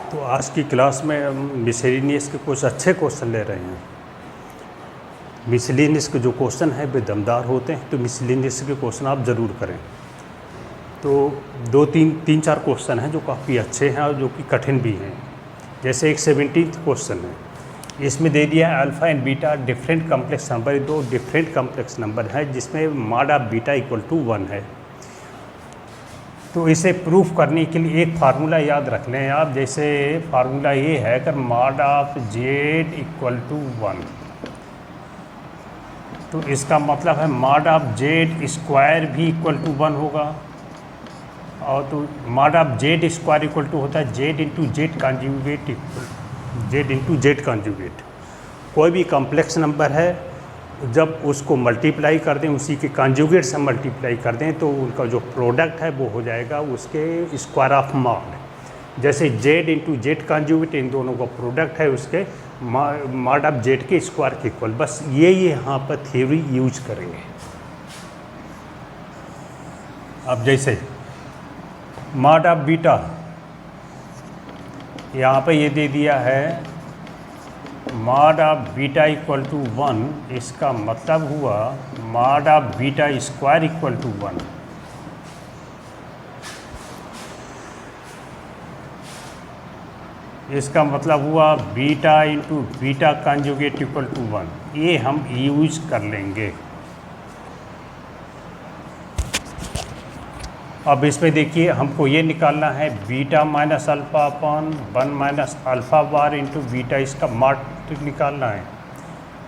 तो आज की क्लास में हम मिसलेनियस के कुछ अच्छे क्वेश्चन ले रहे हैं। मिसलेनियस के जो क्वेश्चन हैं वे दमदार होते हैं, तो मिसलेनियस के क्वेश्चन आप ज़रूर करें। तो तीन चार क्वेश्चन हैं जो काफ़ी अच्छे हैं और जो कि कठिन भी हैं। जैसे एक 17th क्वेश्चन है, इसमें दे दिया है alpha and beta different complex number, दो डिफरेंट कम्प्लेक्स नंबर है जिसमें mod of beta equal to 1 है। तो इसे प्रूफ करने के लिए एक फार्मूला याद रख लें आप। जैसे फार्मूला ये है कि mod of z equal to 1, तो इसका मतलब है मॉड ऑफ जेड स्क्वायर भी इक्वल टू 1 होगा। और तो mod of Z square equal to होता है z into Z conjugate equal z into Z conjugate. कोई भी कॉम्प्लेक्स नंबर है जब उसको मल्टीप्लाई कर दें, उसी के कॉन्जुगेट से मल्टीप्लाई कर दें, तो उनका जो प्रोडक्ट है वो हो जाएगा उसके स्क्वायर ऑफ मॉड। जैसे जेड इंटू जेड कॉन्जुगेट, इन दोनों का प्रोडक्ट है उसके मॉड ऑफ जेड के स्क्वायर के इक्वल। बस ये यहाँ पर थ्योरी यूज करेंगे। अब जैसे मॉड ऑफ बीटा, यहाँ पे ये दे दिया है mod of beta equal to 1, इसका मतलब हुआ mod of beta square equal to 1। इसका मतलब हुआ beta into beta conjugate equal to 1। ये हम यूज कर लेंगे। अब इसमें देखिए हमको ये निकालना है beta minus alpha upon 1 minus alpha bar into beta, इसका मॉड निकालना है।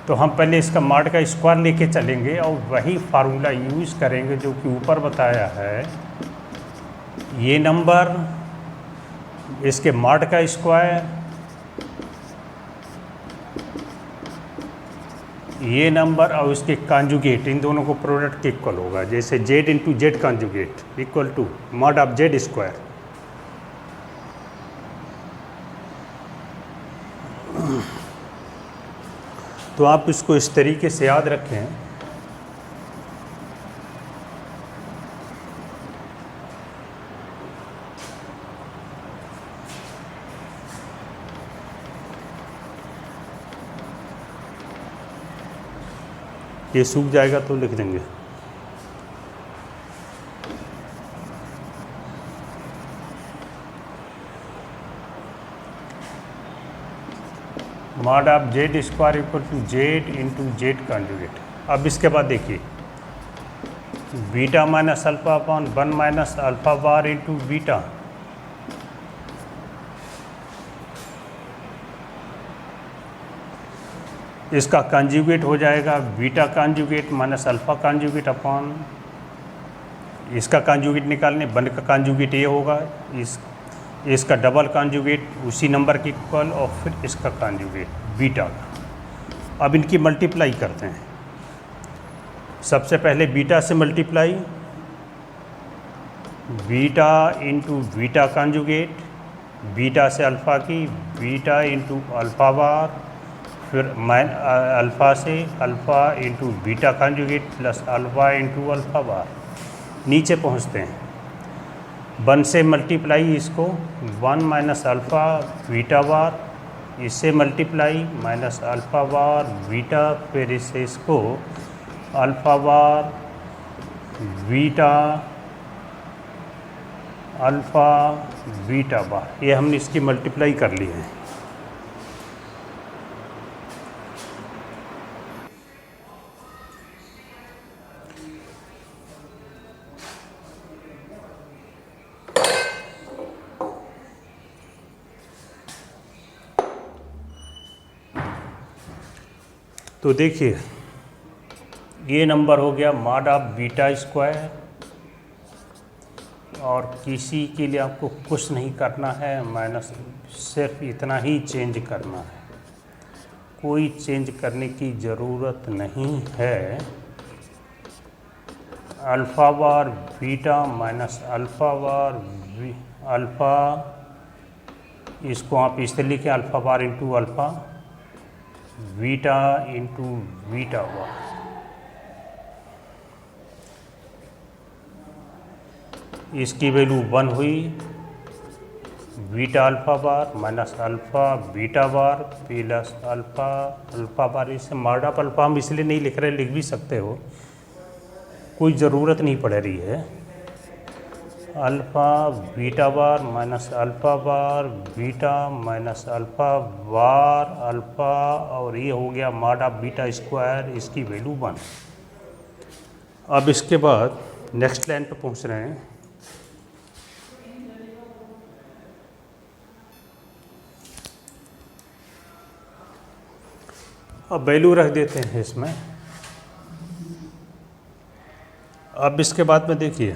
तो हम पहले इसका मॉड का स्क्वायर लेके चलेंगे और वही फार्मूला यूज़ करेंगे जो कि ऊपर बताया है। ये नंबर इसके मॉड का स्क्वायर, ये नंबर और उसके कॉन्जुगेट, इन दोनों को प्रोडक्ट के इक्वल होगा। जैसे z into Z conjugate equal to mod of Z square. तो आप इसको इस तरीके से याद रखें। ये सूख जाएगा तो लिख देंगे। Mod of Z square equal to Z into Z conjugate. अब इसके बाद देखिए beta minus alpha upon 1 minus alpha bar into beta, इसका कॉन्जुगेट हो जाएगा beta conjugate minus alpha conjugate upon, इसका कॉन्जुगेट निकालने 1 का कॉन्जुगेट ये होगा, इसका डबल कॉन्जुगेट उसी नंबर के इक्वल, और फिर इसका कॉन्जुगेट बीटा का। अब इनकी मल्टीप्लाई करते हैं। सबसे पहले बीटा से multiply, beta into beta conjugate, beta से अल्फ़ा की बीटा इंटू अल्फ़ा बार, फिर अल्फ़ा से alpha into beta conjugate plus alpha into alpha bar. नीचे पहुंचते हैं, 1 से मल्टीप्लाई इसको 1 माइनस अल्फ़ा बीटा बार, इससे multiply minus alpha bar beta, फिर इससे इसको alpha bar beta alpha beta बार। ये हमने इसकी मल्टीप्लाई कर ली है। तो देखिए ये नंबर हो गया मॉड ऑफ बीटा स्क्वायर, और किसी के लिए आपको कुछ नहीं करना है, माइनस सिर्फ इतना ही चेंज करना है, कोई चेंज करने की ज़रूरत नहीं है। Alpha bar beta minus alpha bar alpha, इसको आप इस तरह लिखें alpha bar into alpha beta into beta bar. इसकी वैल्यू 1 हुई, beta alpha bar minus alpha beta bar plus alpha alpha bar. इसे मॉड ऑफ अल्फा हम इसलिए नहीं लिख रहे, लिख भी सकते हो, कोई ज़रूरत नहीं पड़ रही है। Alpha beta bar minus alpha bar beta minus alpha bar alpha, और ये हो गया मॉड ऑफ बीटा स्क्वायर, इसकी वैल्यू 1। अब इसके बाद नेक्स्ट लाइन पे पहुंच रहे हैं। अब वैल्यू रख देते हैं इसमें। अब इसके बाद में देखिए,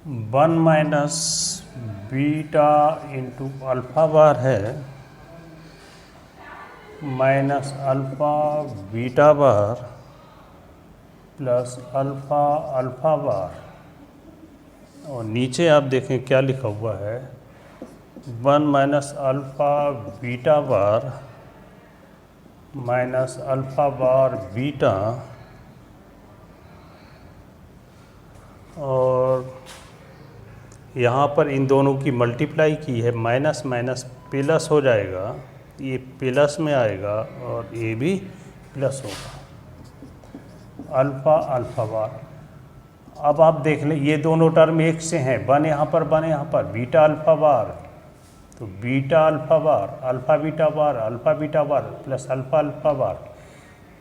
one minus beta into alpha bar है minus alpha beta bar plus alpha alpha बार, और नीचे आप देखें क्या लिखा हुआ है, 1 minus alpha beta bar minus alpha bar beta, और यहाँ पर इन दोनों की मल्टीप्लाई की है, माइनस माइनस प्लस हो जाएगा, ये प्लस में आएगा और ये भी प्लस होगा, अल्फ़ा अल्फ़ा बार। अब आप देख लें ये दोनों टर्म एक से हैं, 1 यहाँ पर 1 यहाँ पर, बीटा अल्फ़ा बार, तो beta alpha bar alpha beta bar plus alpha alpha बार,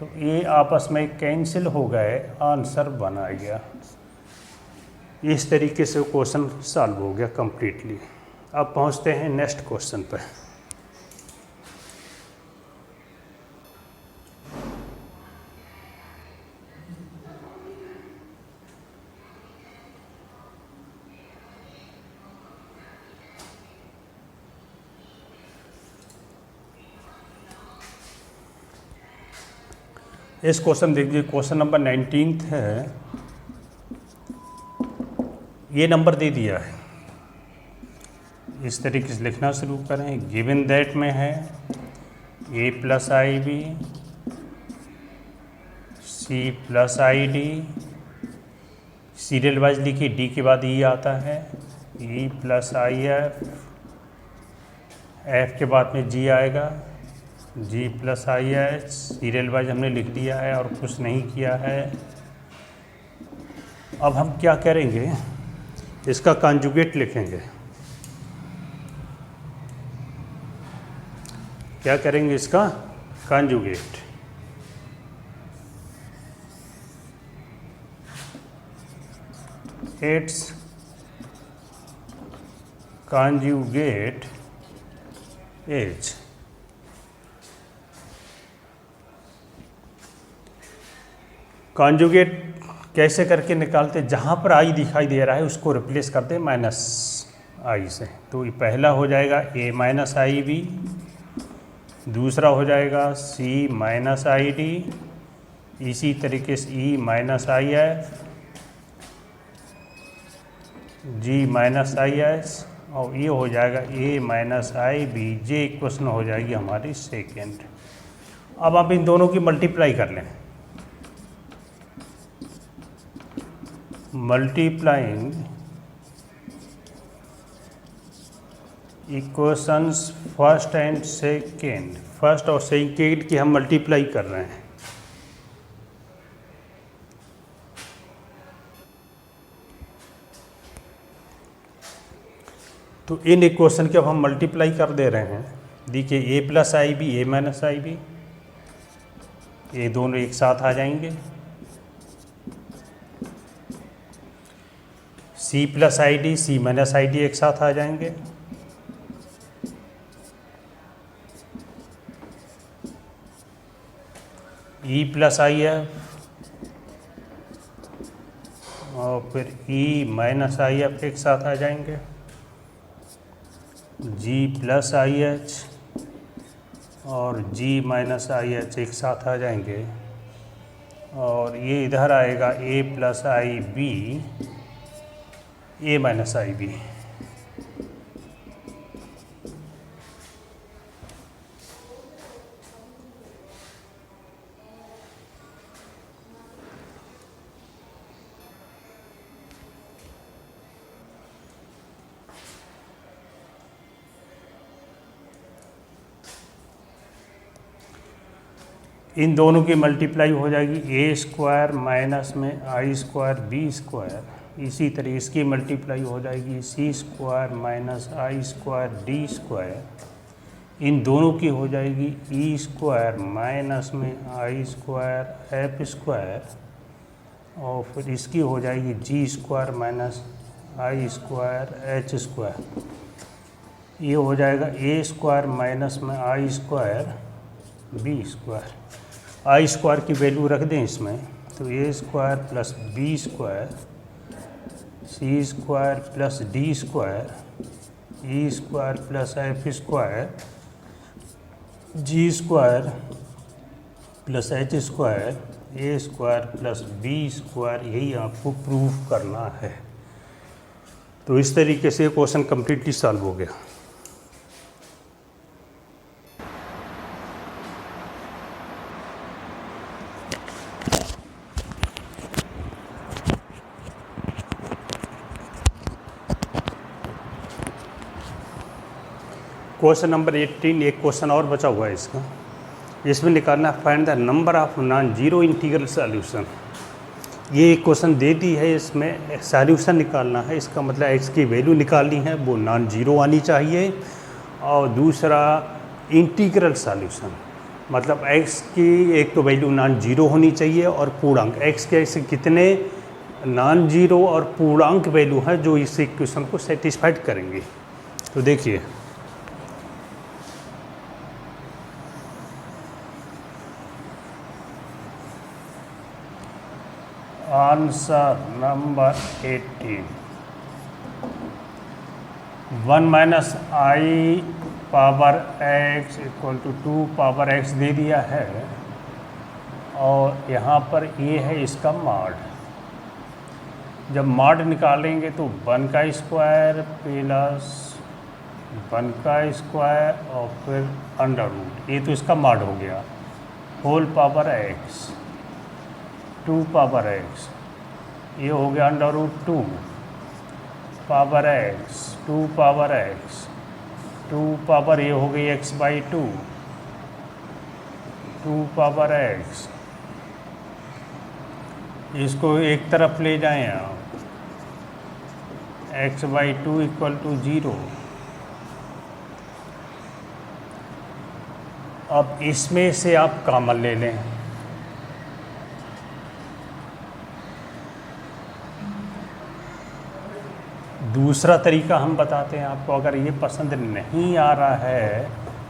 तो ये आपस में कैंसिल हो गए, आंसर बना गया। इस तरीके से क्वेश्चन सॉल्व हो गया कंप्लीटली। अब पहुंचते हैं नेक्स्ट क्वेश्चन पर। इस क्वेश्चन देखिए, क्वेश्चन नंबर 19 है। ये नंबर दे दिया है, इस तरीके से लिखना शुरू करें। गिवन दैट में है a plus I B C plus I D, serial wise लिखिए, डी के बाद ई आता है, E plus I F, F के बाद में जी आएगा, G plus I H, serial wise हमने लिख दिया है और कुछ नहीं किया है। अब हम क्या करेंगे, इसका कॉन्जुगेट लिखेंगे। क्या करेंगे, इसका conjugate. It's conjugate is, conjugate कैसे करके निकालते, जहाँ पर आई दिखाई दे रहा है उसको रिप्लेस करते हैं माइनस आई से। तो ये पहला हो जाएगा a माइनस आई बी, दूसरा हो जाएगा c माइनस आई डी, इसी तरीके से e minus i f, g minus i s, और ये हो जाएगा a माइनस आई बी, जे इक्वेशन हो जाएगी हमारी सेकेंड। अब आप इन दोनों की मल्टीप्लाई कर लें। Multiplying equations first and second, first और सेकेंड की हम मल्टीप्लाई कर रहे हैं। तो इन इक्वेशन के अब हम मल्टीप्लाई कर दे रहे हैं। देखिए a plus I B A minus I b, ये दोनों एक साथ आ जाएंगे। c plus I d c minus i d एक साथ आ जाएंगे। e प्लस आई एफ और फिर e माइनस आई एफ एक साथ आ जाएंगे। g प्लस आई एच और g माइनस आई एच एक साथ आ जाएंगे, और ये इधर आएगा a plus I B A minus I B. इन दोनों की मल्टीप्लाई हो जाएगी ए स्क्वायर माइनस में आई स्क्वायर बी स्क्वायर। इसी तरह इसकी मल्टीप्लाई हो जाएगी सी स्क्वायर माइनस आई स्क्वायर डी स्क्वायर। इन दोनों की हो जाएगी ई स्क्वायर माइनस में आई स्क्वायर एफ स्क्वायर। और फिर इसकी हो जाएगी जी स्क्वायर माइनस आई स्क्वायर एच स्क्वायर। ये हो जाएगा ए स्क्वायर माइनस में आई स्क्वायर बी स्क्वायर। आई स्क्वायर की वैल्यू रख दें इसमें, तो ए स्क्वायर प्लस बी स्क्वायर सी square plus D square E square plus F square जी स्क्वायर प्लस एच स्क्वायर ए स्क्वायर प्लस बी स्क्वायर, यही आपको प्रूव करना है। तो इस तरीके से क्वेश्चन कम्प्लीटली सॉल्व हो गया। क्वेश्चन नंबर 18, एक क्वेश्चन और बचा हुआ है इसका। इसमें निकालना find the number of non zero integral solution. ये एक क्वेश्चन दे दी है, इसमें सॉल्यूशन निकालना है। इसका मतलब एक्स की वैल्यू निकालनी है, वो नॉन जीरो आनी चाहिए। और दूसरा इंटीग्रल सॉल्यूशन, मतलब एक्स की एक तो वैल्यू नॉन जीरो होनी चाहिए और पूर्णांक एक्स के ऐसे कितने नॉन जीरो और पूर्णांक वैल्यू हैं जो इस इक्वेशन को सेटिस्फाइड करेंगे। तो देखिए answer number 18, 1 minus I power x equal to 2 power x दे दिया है और यहाँ पर ये है इसका मॉड। जब मॉड निकालेंगे तो 1 का स्क्वायर प्लस 1 का स्क्वायर और फिर अंडर रूट, ये तो इसका मॉड हो गया, whole power x 2 power x, ये हो गया under root 2 power x 2 power x 2 power, ये हो गई x बाई 2 2 पावर एक्स। इसको एक तरफ ले जाएं आप, x बाई 2 इक्वल टू 0। अब इसमें से आप कॉमन ले लें, दूसरा तरीका हम बताते हैं आपको। अगर ये पसंद नहीं आ रहा है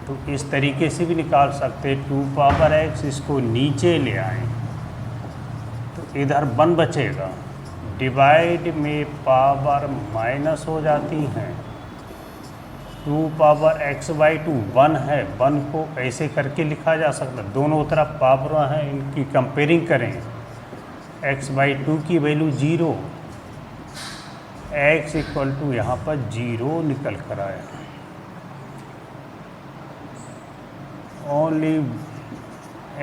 तो इस तरीके से भी निकाल सकते, 2 पावर एक्स, इसको नीचे ले आएं तो इधर 1 बचेगा, डिवाइड में पावर माइनस हो जाती हैं। 2 पावर एक्स बाई 2 1 है, 1 को ऐसे करके लिखा जा सकता, दोनों तरफ पावर हैं, इनकी कंपेयरिंग करें। एक्स बाई 2 की वैल्यू 0, x इक्वल टू यहाँ पर 0 निकल कर आया। ओनली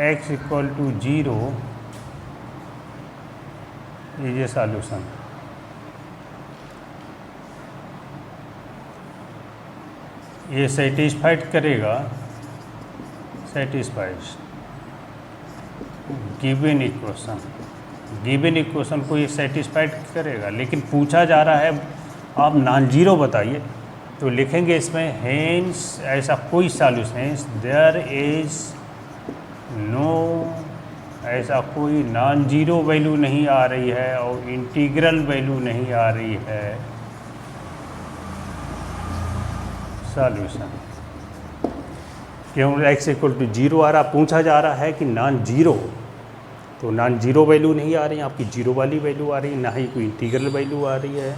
x इक्वल टू 0 ये सॉल्यूशन। ये सेटिस्फाइड करेगा, satisfied given equation, given equation को ये सेटिस्फाइड करेगा। लेकिन पूछा जा रहा है आप नॉन जीरो बताइए, तो लिखेंगे इसमें हेंस ऐसा कोई solution, hence there is no, ऐसा कोई नॉन जीरो वैल्यू नहीं आ रही है और इंटीग्रल वैल्यू नहीं आ रही है सॉल्यूशन। क्यों x इक्वल टू 0 आ रहा, पूछा जा रहा है कि नॉन जीरो, तो नॉन जीरो वैल्यू नहीं आ रही, आपकी जीरो वाली वैल्यू आ रही, ना ही कोई इंटीग्रल वैल्यू आ रही है।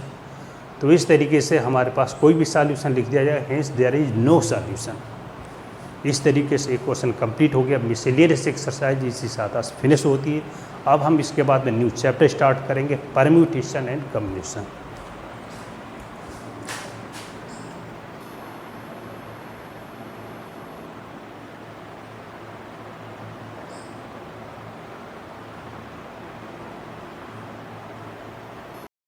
तो इस तरीके से हमारे पास कोई भी सॉल्यूशन लिख दिया जाए, hence there is no solution. इस तरीके से एक क्वेश्चन कंप्लीट हो गया। मिसलेनियस एक्सरसाइज इसी साथ फिनिश होती है। अब हम इसके बाद में न्यू चैप्टर स्टार्ट करेंगे, परम्यूटेशन एंड कॉम्बिनेशन।